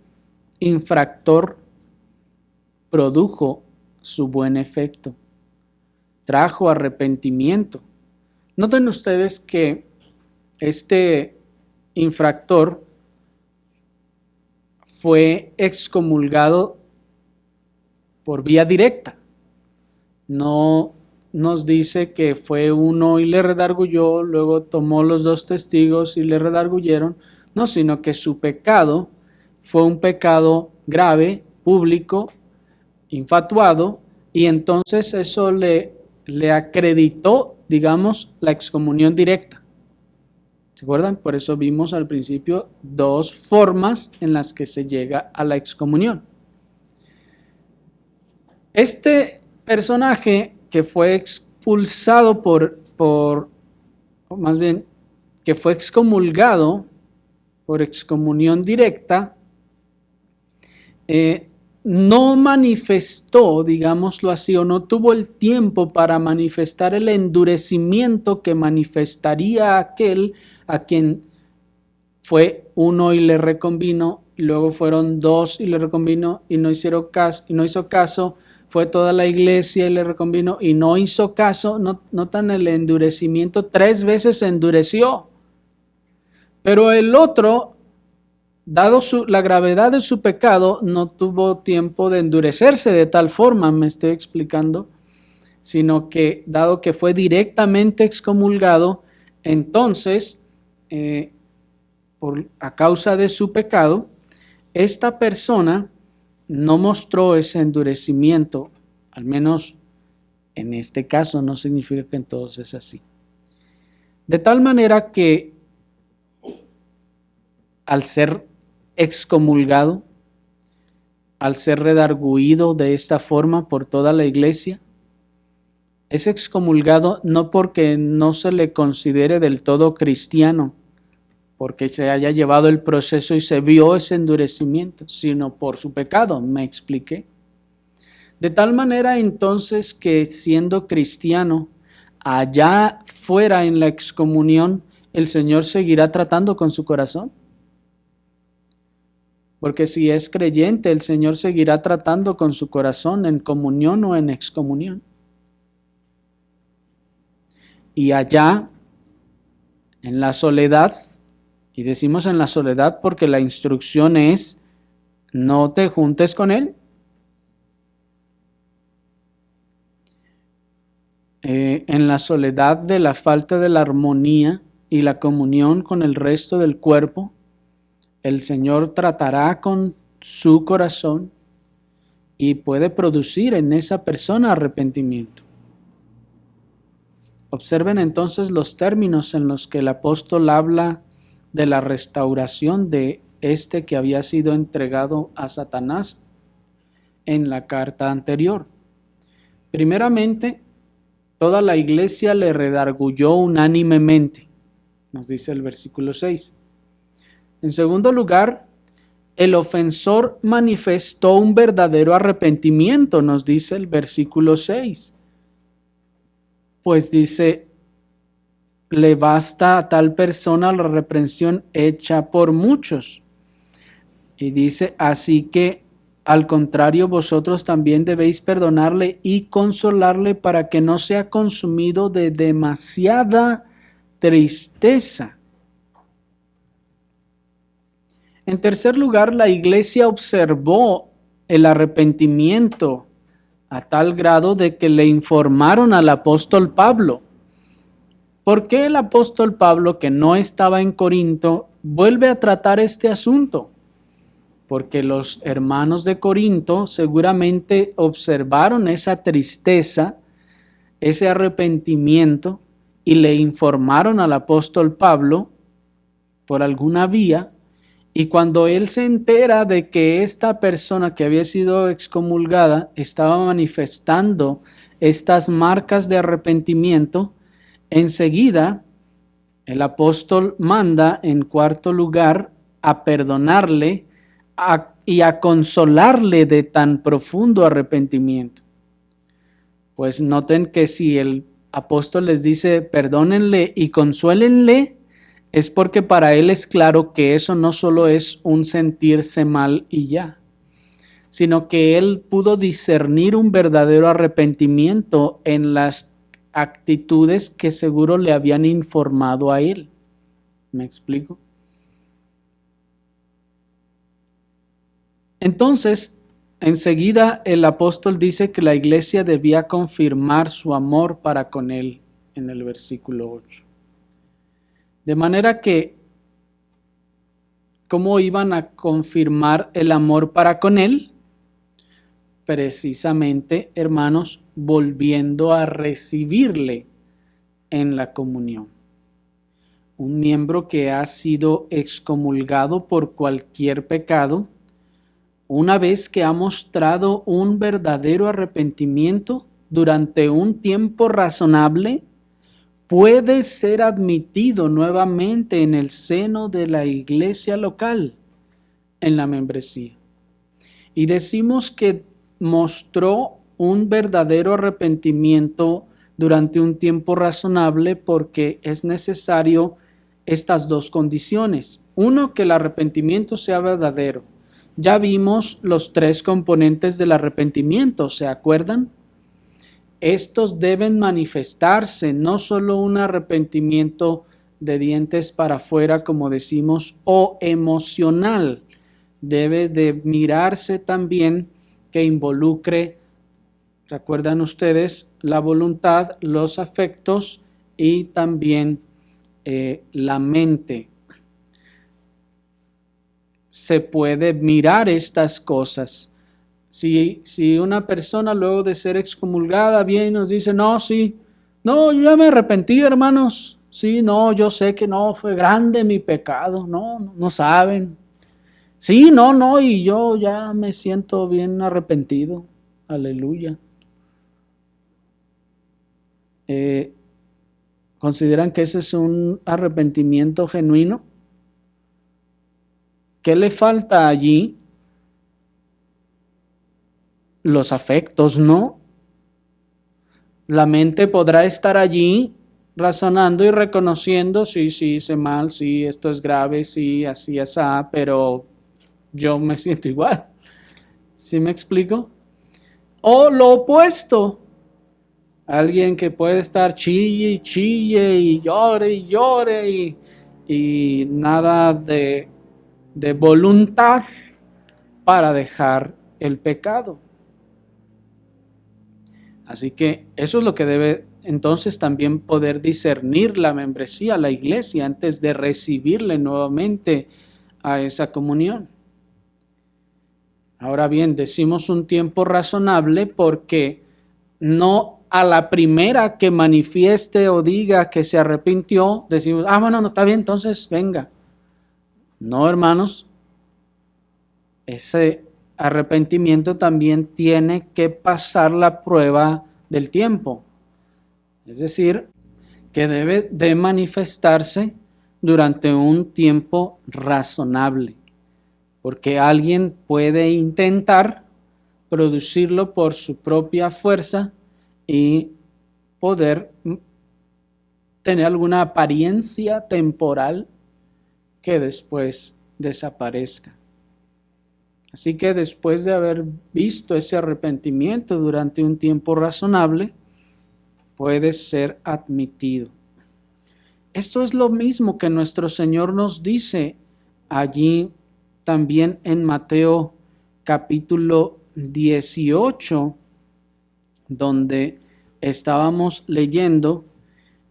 Speaker 1: infractor produjo su buen efecto, trajo arrepentimiento. Noten ustedes que este infractor fue excomulgado por vía directa. No nos dice que fue uno y le redarguyó, luego tomó los 2 testigos y le redarguyeron, no, sino que su pecado fue un pecado grave, público, infatuado, y entonces eso le acreditó, digamos, la excomunión directa. ¿Se acuerdan? Por eso vimos al principio 2 formas en las que se llega a la excomunión. Este personaje que fue expulsado más bien, que fue excomulgado por excomunión directa, no manifestó, digámoslo así, o no tuvo el tiempo para manifestar el endurecimiento que manifestaría aquel a quien fue uno y le reconvino, y luego fueron 2 y le reconvino y no hizo caso, fue toda la iglesia y le reconvino y no hizo caso. Notan el endurecimiento, 3 veces se endureció. Pero el otro, dado la gravedad de su pecado, no tuvo tiempo de endurecerse de tal forma, me estoy explicando, sino que dado que fue directamente excomulgado, entonces, a causa de su pecado, esta persona no mostró ese endurecimiento, al menos en este caso, no significa que en todos es así. De tal manera que al ser excomulgado, al ser redarguido de esta forma por toda la iglesia, es excomulgado no porque no se le considere del todo cristiano, porque se haya llevado el proceso y se vio ese endurecimiento, sino por su pecado, me expliqué. De tal manera entonces que siendo cristiano, allá fuera en la excomunión, el Señor seguirá tratando con su corazón. Porque si es creyente, el Señor seguirá tratando con su corazón en comunión o en excomunión. Y allá, en la soledad, y decimos en la soledad porque la instrucción es, no te juntes con él. En la soledad de la falta de la armonía y la comunión con el resto del cuerpo, el Señor tratará con su corazón y puede producir en esa persona arrepentimiento. Observen entonces los términos en los que el apóstol habla de la restauración de este que había sido entregado a Satanás en la carta anterior. Primeramente, toda la iglesia le redarguyó unánimemente, nos dice el versículo 6. En segundo lugar, el ofensor manifestó un verdadero arrepentimiento, nos dice el versículo 6. Pues dice, le basta a tal persona la reprensión hecha por muchos. Y dice, así que al contrario, vosotros también debéis perdonarle y consolarle para que no sea consumido de demasiada tristeza. En tercer lugar, la iglesia observó el arrepentimiento a tal grado de que le informaron al apóstol Pablo. ¿Por qué el apóstol Pablo, que no estaba en Corinto, vuelve a tratar este asunto? Porque los hermanos de Corinto seguramente observaron esa tristeza, ese arrepentimiento, y le informaron al apóstol Pablo por alguna vía, y cuando él se entera de que esta persona que había sido excomulgada estaba manifestando estas marcas de arrepentimiento, enseguida el apóstol manda en cuarto lugar a perdonarle y a consolarle de tan profundo arrepentimiento. Pues noten que si el apóstol les dice perdónenle y consuélenle, es porque para él es claro que eso no solo es un sentirse mal y ya, sino que él pudo discernir un verdadero arrepentimiento en las actitudes que seguro le habían informado a él. ¿Me explico? Entonces, enseguida el apóstol dice que la iglesia debía confirmar su amor para con él en el versículo 8. De manera que, ¿cómo iban a confirmar el amor para con él? Precisamente, hermanos, volviendo a recibirle en la comunión. Un miembro que ha sido excomulgado por cualquier pecado, una vez que ha mostrado un verdadero arrepentimiento durante un tiempo razonable, puede ser admitido nuevamente en el seno de la iglesia local, en la membresía. Y decimos que mostró un verdadero arrepentimiento durante un tiempo razonable porque es necesario estas dos condiciones. Uno, que el arrepentimiento sea verdadero. Ya vimos los tres componentes del arrepentimiento, ¿se acuerdan? Estos deben manifestarse, no solo un arrepentimiento de dientes para afuera, como decimos, o emocional. Debe de mirarse también que involucre, recuerdan ustedes, la voluntad, los afectos y también la mente. Se puede mirar estas cosas. Si una persona luego de ser excomulgada viene y nos dice, no, sí, no, yo ya me arrepentí, hermanos, sí, no, yo sé que no, fue grande mi pecado, no saben, sí, no, y yo ya me siento bien arrepentido, aleluya. ¿Consideran que ese es un arrepentimiento genuino? ¿Qué le falta allí? Los afectos, ¿no? La mente podrá estar allí razonando y reconociendo, sí, hice mal, sí, esto es grave, sí, así, pero yo me siento igual. ¿Sí me explico? O lo opuesto, alguien que puede estar chille y llore y nada de voluntad para dejar el pecado. Así que eso es lo que debe entonces también poder discernir la membresía, la iglesia, antes de recibirle nuevamente a esa comunión. Ahora bien, decimos un tiempo razonable porque no a la primera que manifieste o diga que se arrepintió, decimos, bueno, no está bien, entonces venga. No, hermanos, ese arrepentimiento también tiene que pasar la prueba del tiempo. Es decir, que debe de manifestarse durante un tiempo razonable, porque alguien puede intentar producirlo por su propia fuerza y poder tener alguna apariencia temporal que después desaparezca. Así que después de haber visto ese arrepentimiento durante un tiempo razonable, puede ser admitido. Esto es lo mismo que nuestro Señor nos dice allí también en Mateo capítulo 18, donde estábamos leyendo,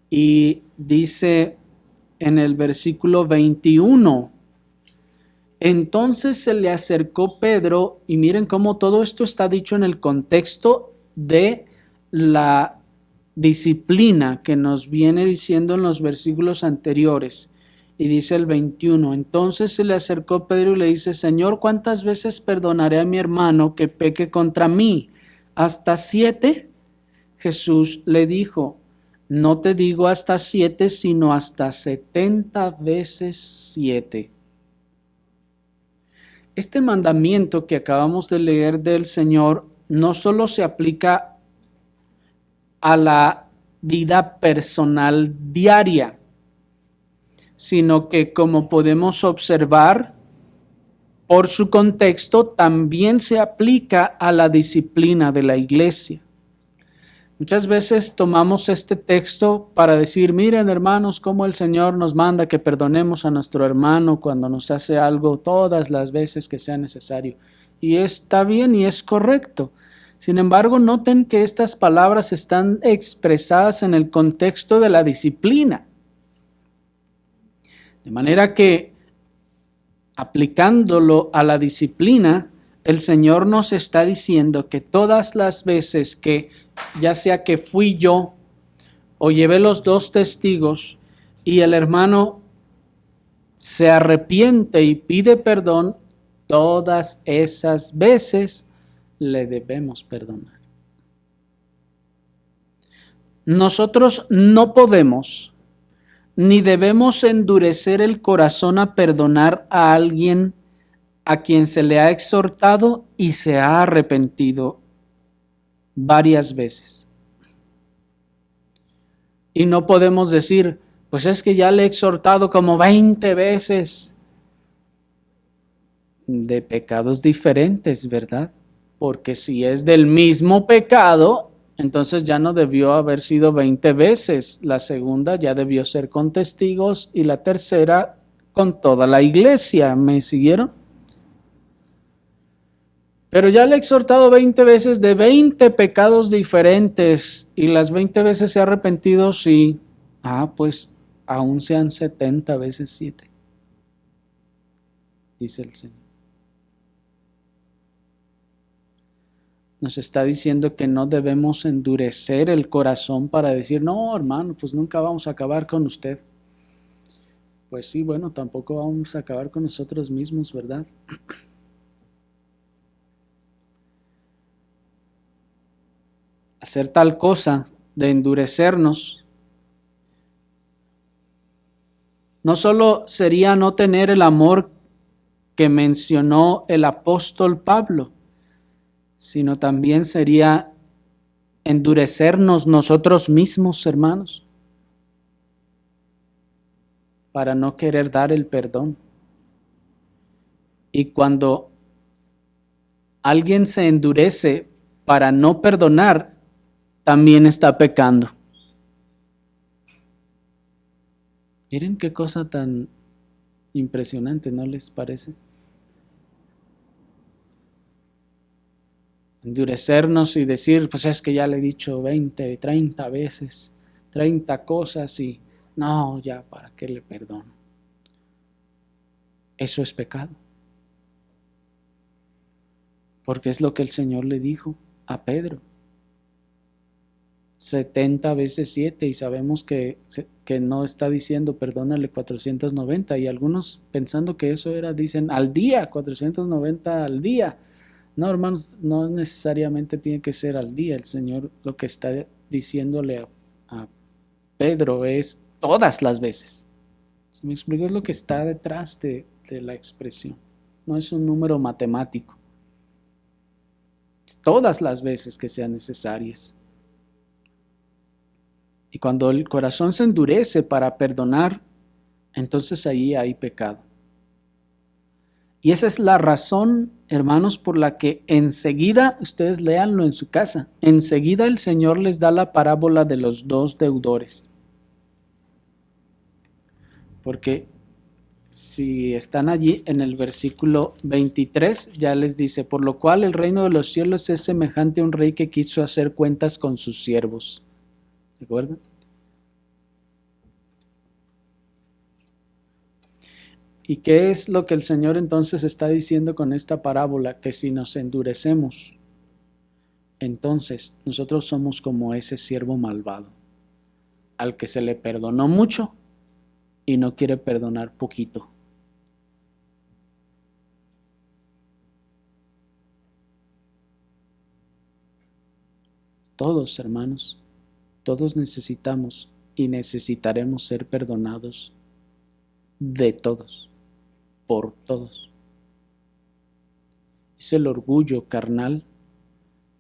Speaker 1: y dice en el versículo 21, entonces se le acercó Pedro, y miren cómo todo esto está dicho en el contexto de la disciplina que nos viene diciendo en los versículos anteriores. Y dice el 21, entonces se le acercó Pedro y le dice, Señor, ¿cuántas veces perdonaré a mi hermano que peque contra mí? ¿Hasta 7? Jesús le dijo, no te digo hasta 7, sino hasta 70 veces 7. Este mandamiento que acabamos de leer del Señor no solo se aplica a la vida personal diaria, sino que, como podemos observar por su contexto, también se aplica a la disciplina de la iglesia. Muchas veces tomamos este texto para decir, miren hermanos, cómo el Señor nos manda que perdonemos a nuestro hermano cuando nos hace algo todas las veces que sea necesario. Y está bien y es correcto. Sin embargo, noten que estas palabras están expresadas en el contexto de la disciplina. De manera que, aplicándolo a la disciplina, el Señor nos está diciendo que todas las veces que, ya sea que fui yo o llevé los 2 testigos y el hermano se arrepiente y pide perdón, todas esas veces le debemos perdonar. Nosotros no podemos ni debemos endurecer el corazón a perdonar a alguien a quien se le ha exhortado y se ha arrepentido varias veces. Y no podemos decir, pues es que ya le he exhortado como 20 veces de pecados diferentes, ¿verdad? Porque si es del mismo pecado, entonces ya no debió haber sido 20 veces. La segunda ya debió ser con testigos y la tercera con toda la iglesia. ¿Me siguieron? Pero ya le he exhortado 20 veces de 20 pecados diferentes y las 20 veces se ha arrepentido, sí. Pues aún sean 70 veces 7, dice el Señor. Nos está diciendo que no debemos endurecer el corazón para decir, no, hermano, pues nunca vamos a acabar con usted. Pues sí, bueno, tampoco vamos a acabar con nosotros mismos, ¿verdad? Hacer tal cosa de endurecernos no solo sería no tener el amor que mencionó el apóstol Pablo, sino también sería endurecernos nosotros mismos, hermanos, para no querer dar el perdón. Y cuando alguien se endurece para no perdonar, también está pecando. Miren qué cosa tan impresionante, ¿no les parece? Endurecernos y decir, pues es que ya le he dicho 20, 30 veces, 30 cosas y no, ya, ¿para qué le perdono? Eso es pecado. porque es lo que el Señor le dijo a Pedro. 70 veces 7, y sabemos que no está diciendo perdónale 490, y algunos pensando que eso era, dicen al día, 490 al día. No, hermanos, no necesariamente tiene que ser al día. El Señor lo que está diciéndole a Pedro es todas las veces. ¿Sí me explico? Es lo que está detrás de la expresión. No es un número matemático. Todas las veces que sean necesarias. Y cuando el corazón se endurece para perdonar, entonces ahí hay pecado. Y esa es la razón, hermanos, por la que enseguida, ustedes léanlo en su casa, enseguida el Señor les da la parábola de los dos deudores. Porque si están allí en el versículo 23, ya les dice, por lo cual el reino de los cielos es semejante a un rey que quiso hacer cuentas con sus siervos. ¿De acuerdo? ¿Y qué es lo que el Señor entonces está diciendo con esta parábola? Que si nos endurecemos, entonces nosotros somos como ese siervo malvado, al que se le perdonó mucho y no quiere perdonar poquito. Todos, hermanos, todos necesitamos y necesitaremos ser perdonados de todos, por todos. Es el orgullo carnal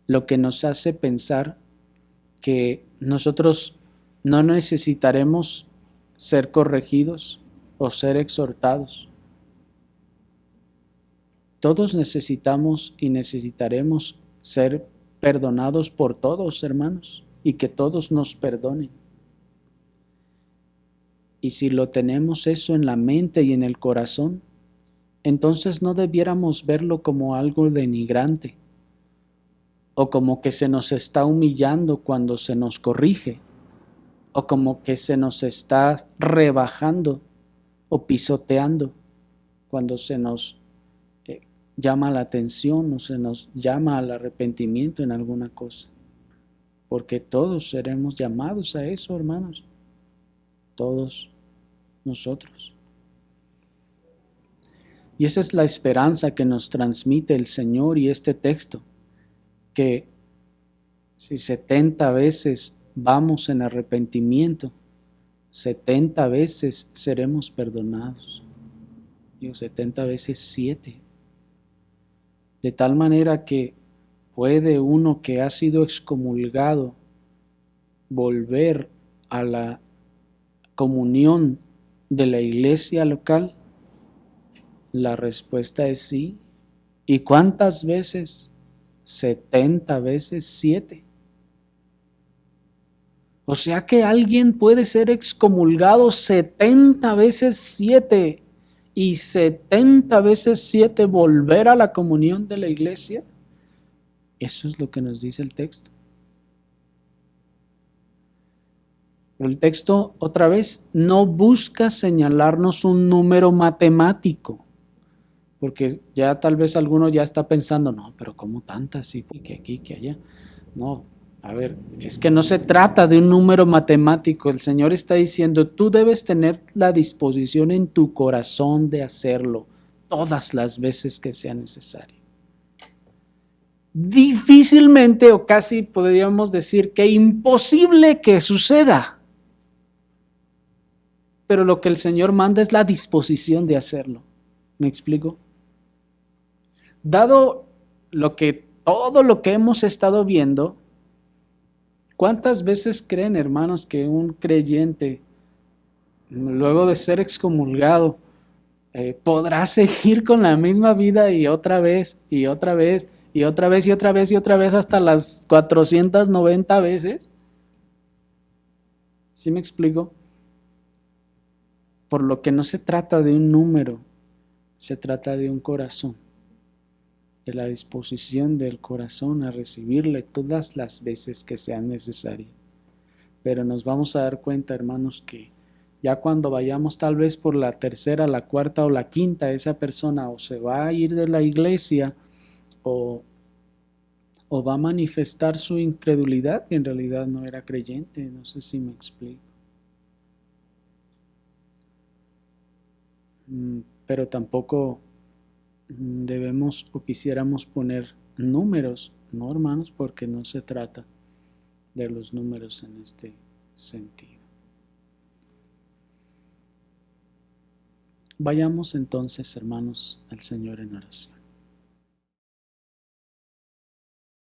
Speaker 1: lo que nos hace pensar que nosotros no necesitaremos ser corregidos o ser exhortados. Todos necesitamos y necesitaremos ser perdonados por todos, hermanos, y que todos nos perdonen. Y si lo tenemos eso en la mente y en el corazón, entonces no debiéramos verlo como algo denigrante o como que se nos está humillando cuando se nos corrige o como que se nos está rebajando o pisoteando cuando se nos llama la atención o se nos llama al arrepentimiento en alguna cosa. Porque todos seremos llamados a eso, hermanos. Todos nosotros. Y esa es la esperanza que nos transmite el Señor y este texto, que si 70 veces vamos en arrepentimiento, 70 veces seremos perdonados. Digo, 70 veces 7. De tal manera que puede uno que ha sido excomulgado volver a la comunión de la iglesia local. La respuesta es sí. ¿Y cuántas veces? 70 veces 7. O sea que alguien puede ser excomulgado 70 veces 7 y 70 veces 7 volver a la comunión de la iglesia. Eso es lo que nos dice el texto. Pero el texto, otra vez, no busca señalarnos un número matemático, porque ya tal vez alguno ya está pensando, no, pero ¿cómo tantas? Y que aquí, que allá. No, a ver, es que no se trata de un número matemático. El Señor está diciendo, tú debes tener la disposición en tu corazón de hacerlo todas las veces que sea necesario. Difícilmente, o casi podríamos decir que imposible que suceda. Pero lo que el Señor manda es la disposición de hacerlo. ¿Me explico? Dado todo lo que hemos estado viendo, ¿cuántas veces creen, hermanos, que un creyente, luego de ser excomulgado, podrá seguir con la misma vida y otra vez, y otra vez, y otra vez, y otra vez, y otra vez, hasta las 490 veces? ¿Sí me explico? Por lo que no se trata de un número, se trata de un corazón, de la disposición del corazón a recibirle todas las veces que sean necesarias. Pero nos vamos a dar cuenta, hermanos, que ya cuando vayamos tal vez por la tercera, la cuarta o la quinta, esa persona o se va a ir de la iglesia o o va a manifestar su incredulidad, que en realidad no era creyente. No sé si me explico. Pero tampoco debemos o quisiéramos poner números, ¿no, hermanos? Porque no se trata de los números en este sentido. Vayamos entonces, hermanos, al Señor en oración.